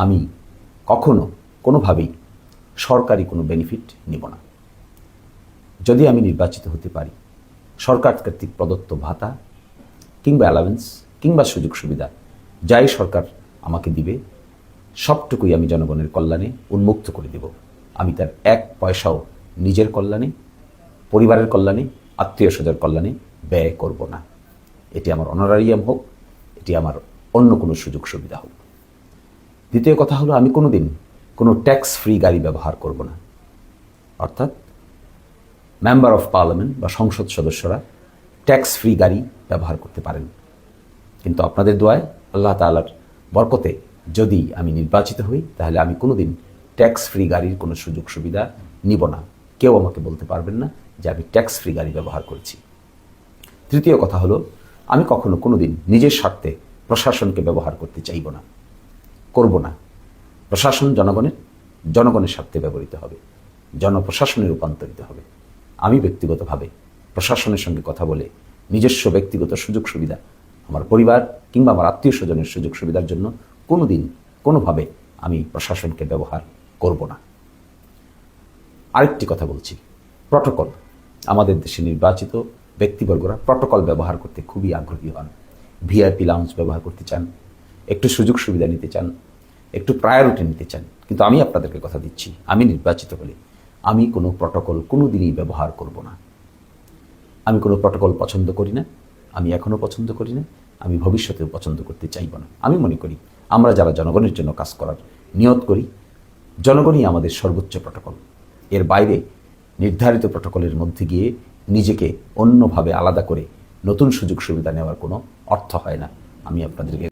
আমি কখনো কোনোভাবেই সরকারি কোনো বেনিফিট নিব না। যদি আমি নির্বাচিত হতে পারি, সরকার কর্তৃক প্রদত্ত ভাতা কিংবা অ্যালাউন্স কিংবা সুযোগ সুবিধা যাই সরকার আমাকে দিবে, সবটুকুই আমি জনগণের কল্যাণে উন্মুক্ত করে দেব। আমি তার এক পয়সাও নিজের কল্যাণে, পরিবারের কল্যাণে, আত্মীয় স্বজনের কল্যাণে ব্যয় করব না। এটি আমার অনারারিয়াম হোক, এটি আমার অন্য কোনো সুযোগ সুবিধা হোক। দ্বিতীয় কথা হলো, আমি কোনোদিন কোনো ট্যাক্স ফ্রি গাড়ি ব্যবহার করব না। অর্থাৎ মেম্বার অফ পার্লামেন্ট বা সংসদ সদস্যরা ট্যাক্স ফ্রি গাড়ি ব্যবহার করতে পারেন, কিন্তু আপনাদের দোয়ায়, আল্লাহ তাআলার বরকতে যদি আমি নির্বাচিত হই, তাহলে আমি কোনোদিন ট্যাক্স ফ্রি গাড়ির কোনো সুযোগ সুবিধা নিব না। কেউ আমাকে বলতে পারবেন না যে আমি ট্যাক্স ফ্রি গাড়ি ব্যবহার করেছি। তৃতীয় কথা হলো, আমি কখনো কোনোদিন নিজের স্বার্থে প্রশাসনকে ব্যবহার করতে চাইব না, করব না। প্রশাসন জনগণের স্বার্থে ব্যবহৃত হবে, জনপ্রশাসনে রূপান্তরিত হবে। আমি ব্যক্তিগতভাবে প্রশাসনের সঙ্গে কথা বলে নিজস্ব ব্যক্তিগত সুযোগ সুবিধা, আমার পরিবার কিংবা আমার আত্মীয় স্বজনের সুযোগ সুবিধার জন্য কোনোদিন কোনোভাবে আমি প্রশাসনকে ব্যবহার করব না। আরেকটি কথা বলছি, প্রটোকল। আমাদের দেশে নির্বাচিত ব্যক্তিবর্গরা প্রটোকল ব্যবহার করতে খুবই আগ্রহী হন। ভিআইপি লাউঞ্জ ব্যবহার করতে চান, একটু সুযোগ সুবিধা নিতে চান, একটু প্রায়োরিটি নিতে চান। কিন্তু আমি আপনাদেরকে কথা দিচ্ছি, আমি নির্বাচিত হলে আমি কোনো প্রটোকল কোনো দিনই ব্যবহার করব না। আমি কোনো প্রটোকল পছন্দ করি না, আমি এখনও পছন্দ করি না, আমি ভবিষ্যতেও পছন্দ করতে চাইব না। আমি মনে করি আমরা যারা জনগণের জন্য কাজ করার নিয়ত করি, জনগণই আমাদের সর্বোচ্চ প্রটোকল। এর বাইরে নির্ধারিত প্রটোকলের মধ্যে গিয়ে নিজেকে অন্যভাবে আলাদা করে নতুন সুযোগ সুবিধা নেওয়ার কোনো অর্থ হয় না। আমি আপনাদেরকে